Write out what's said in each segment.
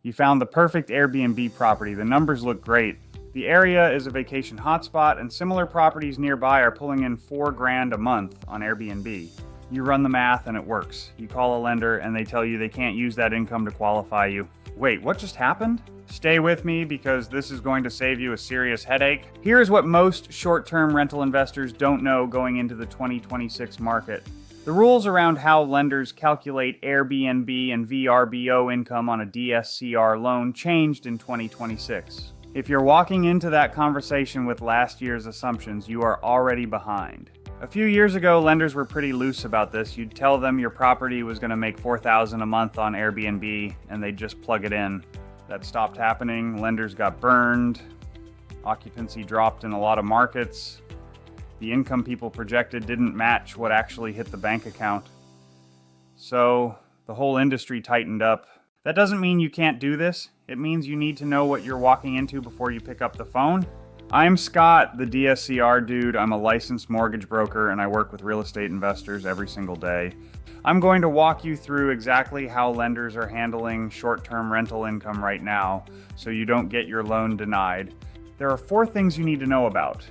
You found the perfect Airbnb property. The numbers look great. The area is a vacation hotspot, and similar properties nearby are pulling in $4,000 a month on Airbnb. You run the math and it works. You call a lender and they tell you they can't use that income to qualify you. Wait, what just happened? Stay with me because this is going to save you a serious headache. Here's what most short-term rental investors don't know going into the 2026 market. The rules around how lenders calculate Airbnb and VRBO income on a DSCR loan changed in 2026. If you're walking into that conversation with last year's assumptions, you are already behind. A few years ago, lenders were pretty loose about this. You'd tell them your property was going to make $4,000 a month on Airbnb, and they'd just plug it in. That stopped happening. Lenders got burned. Occupancy dropped in a lot of markets. The income people projected didn't match what actually hit the bank account. So the whole industry tightened up. That doesn't mean you can't do this. It means you need to know what you're walking into before you pick up the phone. I'm Scott, the DSCR dude. I'm a licensed mortgage broker and I work with real estate investors every single day. I'm going to walk you through exactly how lenders are handling short-term rental income right now so you don't get your loan denied. There are 4 things you need to know about.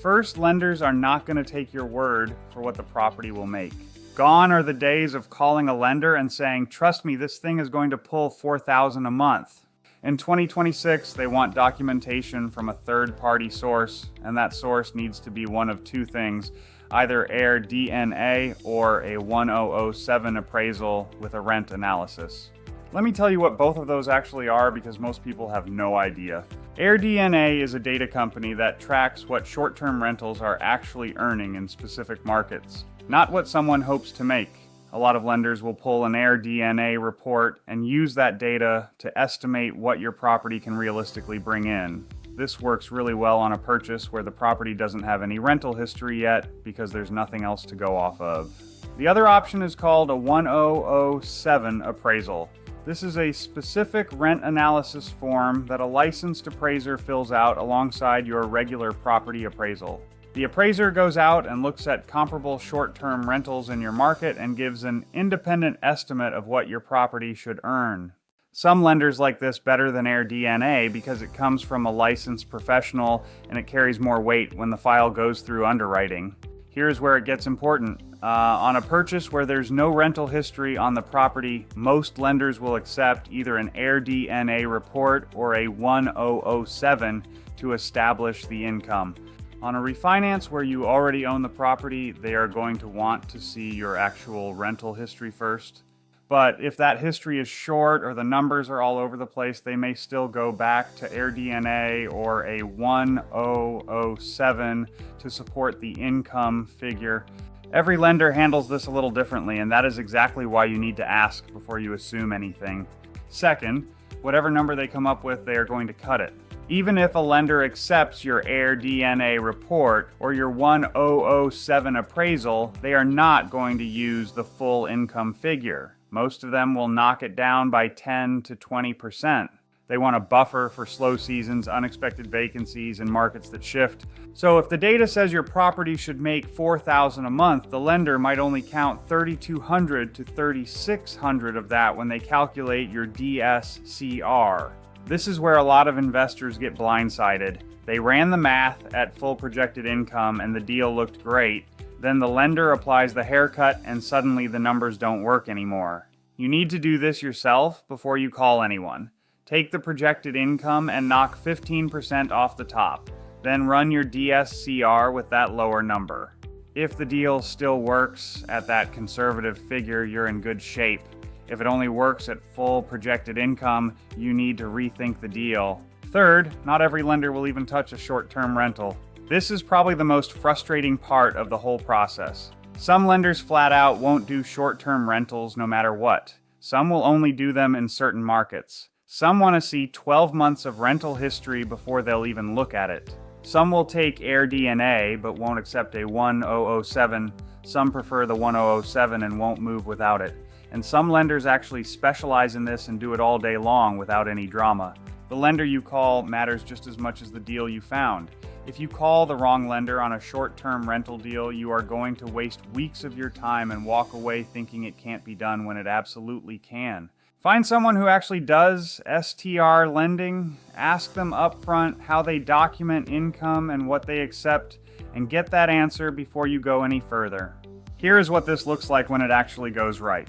First, lenders are not going to take your word for what the property will make. Gone are the days of calling a lender and saying, "Trust me, this thing is going to pull $4,000 a month." In 2026, they want documentation from a third-party source, and that source needs to be one of 2 things, either AirDNA or a 1007 appraisal with a rent analysis. Let me tell you what both of those actually are because most people have no idea. AirDNA is a data company that tracks what short-term rentals are actually earning in specific markets, not what someone hopes to make. A lot of lenders will pull an AirDNA report and use that data to estimate what your property can realistically bring in. This works really well on a purchase where the property doesn't have any rental history yet because there's nothing else to go off of. The other option is called a 1007 appraisal. This is a specific rent analysis form that a licensed appraiser fills out alongside your regular property appraisal. The appraiser goes out and looks at comparable short-term rentals in your market and gives an independent estimate of what your property should earn. Some lenders like this better than AirDNA because it comes from a licensed professional and it carries more weight when the file goes through underwriting. Here's where it gets important. On a purchase where there's no rental history on the property, most lenders will accept either an AirDNA report or a 1007 to establish the income. On a refinance where you already own the property, they are going to want to see your actual rental history first. But if that history is short or the numbers are all over the place, they may still go back to AirDNA or a 1007 to support the income figure. Every lender handles this a little differently, and that is exactly why you need to ask before you assume anything. Second, whatever number they come up with, they are going to cut it. Even if a lender accepts your AirDNA report or your 1007 appraisal, they are not going to use the full income figure. Most of them will knock it down by 10 to 20%. They want a buffer for slow seasons, unexpected vacancies, and markets that shift. So if the data says your property should make $4,000 a month, the lender might only count $3,200 to $3,600 of that when they calculate your DSCR. This is where a lot of investors get blindsided. They ran the math at full projected income and the deal looked great. Then the lender applies the haircut and suddenly the numbers don't work anymore. You need to do this yourself before you call anyone. Take the projected income and knock 15% off the top. Then run your DSCR with that lower number. If the deal still works at that conservative figure, you're in good shape. If it only works at full projected income, you need to rethink the deal. Third, not every lender will even touch a short-term rental. This is probably the most frustrating part of the whole process. Some lenders flat out won't do short-term rentals no matter what. Some will only do them in certain markets. Some want to see 12 months of rental history before they'll even look at it. Some will take AirDNA but won't accept a 1007. Some prefer the 1007 and won't move without it. And some lenders actually specialize in this and do it all day long without any drama. The lender you call matters just as much as the deal you found. If you call the wrong lender on a short-term rental deal, you are going to waste weeks of your time and walk away thinking it can't be done when it absolutely can. Find someone who actually does STR lending, ask them upfront how they document income and what they accept, and get that answer before you go any further. Here is what this looks like when it actually goes right.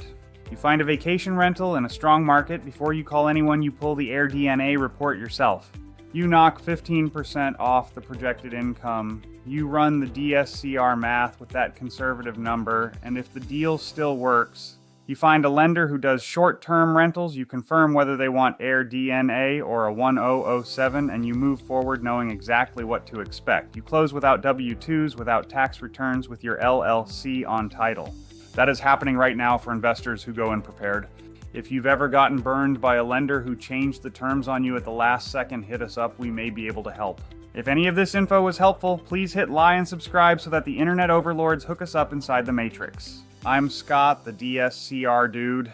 You find a vacation rental in a strong market. Before you call anyone, you pull the AirDNA report yourself. You knock 15% off the projected income. You run the DSCR math with that conservative number, and if the deal still works, you find a lender who does short-term rentals. You confirm whether they want AirDNA or a 1007, and you move forward knowing exactly what to expect. You close without W-2s, without tax returns, with your LLC on title. That is happening right now for investors who go in prepared. If you've ever gotten burned by a lender who changed the terms on you at the last second, hit us up. We may be able to help. If any of this info was helpful, please hit like and subscribe so that the internet overlords hook us up inside the matrix. I'm Scott, the DSCR dude.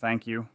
Thank you.